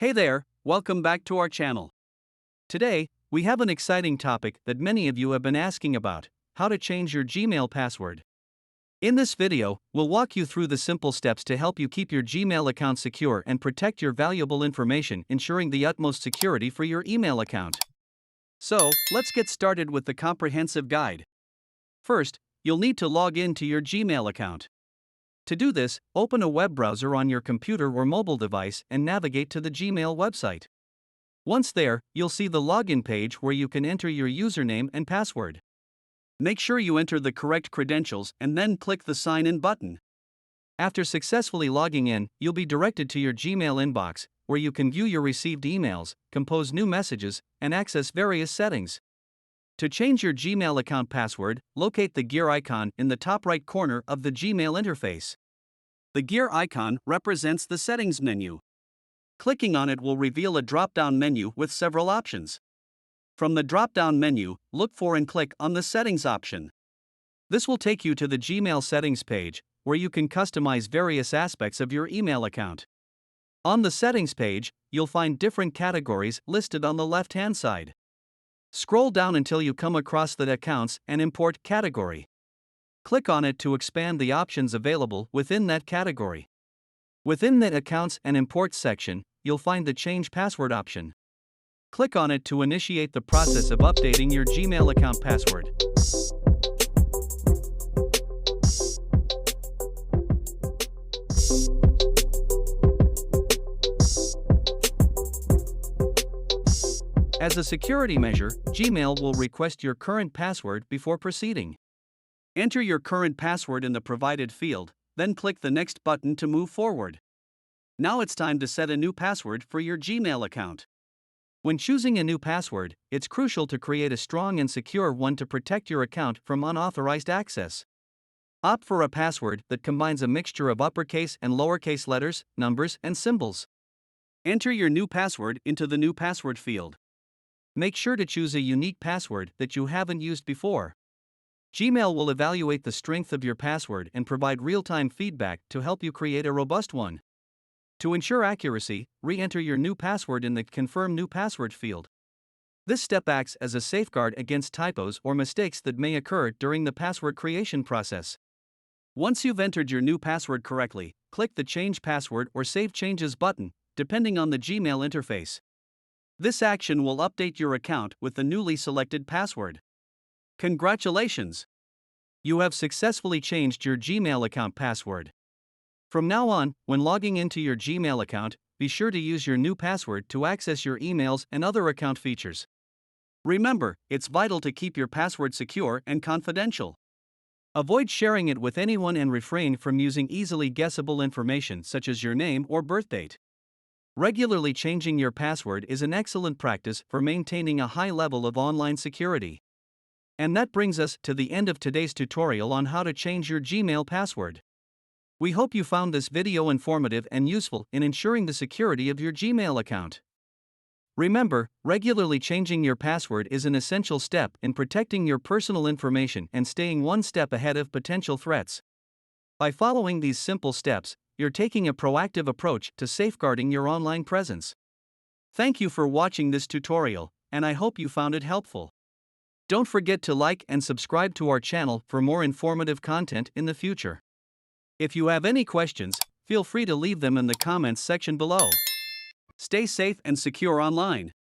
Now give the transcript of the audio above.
Hey there, welcome back to our channel. Today, we have an exciting topic that many of you have been asking about: how to change your Gmail password. In this video, we'll walk you through the simple steps to help you keep your Gmail account secure and protect your valuable information, ensuring the utmost security for your email account. So, let's get started with the comprehensive guide. First, you'll need to log in to your Gmail account. To do this, open a web browser on your computer or mobile device and navigate to the Gmail website. Once there, you'll see the login page where you can enter your username and password. Make sure you enter the correct credentials and then click the Sign In button. After successfully logging in, you'll be directed to your Gmail inbox, where you can view your received emails, compose new messages, and access various settings. To change your Gmail account password, locate the gear icon in the top right corner of the Gmail interface. The gear icon represents the settings menu. Clicking on it will reveal a drop-down menu with several options. From the drop-down menu, look for and click on the Settings option. This will take you to the Gmail settings page, where you can customize various aspects of your email account. On the settings page, you'll find different categories listed on the left-hand side. Scroll down until you come across the Accounts and Import category. Click on it to expand the options available within that category. Within the Accounts and Imports section, you'll find the Change Password option. Click on it to initiate the process of updating your Gmail account password. As a security measure, Gmail will request your current password before proceeding. Enter your current password in the provided field, then click the Next button to move forward. Now it's time to set a new password for your Gmail account. When choosing a new password, it's crucial to create a strong and secure one to protect your account from unauthorized access. Opt for a password that combines a mixture of uppercase and lowercase letters, numbers, and symbols. Enter your new password into the New Password field. Make sure to choose a unique password that you haven't used before. Gmail will evaluate the strength of your password and provide real-time feedback to help you create a robust one. To ensure accuracy, re-enter your new password in the Confirm New Password field. This step acts as a safeguard against typos or mistakes that may occur during the password creation process. Once you've entered your new password correctly, click the Change Password or Save Changes button, depending on the Gmail interface. This action will update your account with the newly selected password. Congratulations! You have successfully changed your Gmail account password. From now on, when logging into your Gmail account, be sure to use your new password to access your emails and other account features. Remember, it's vital to keep your password secure and confidential. Avoid sharing it with anyone and refrain from using easily guessable information such as your name or birthdate. Regularly changing your password is an excellent practice for maintaining a high level of online security. And that brings us to the end of today's tutorial on how to change your Gmail password. We hope you found this video informative and useful in ensuring the security of your Gmail account. Remember, regularly changing your password is an essential step in protecting your personal information and staying one step ahead of potential threats. By following these simple steps, you're taking a proactive approach to safeguarding your online presence. Thank you for watching this tutorial, and I hope you found it helpful. Don't forget to like and subscribe to our channel for more informative content in the future. If you have any questions, feel free to leave them in the comments section below. Stay safe and secure online.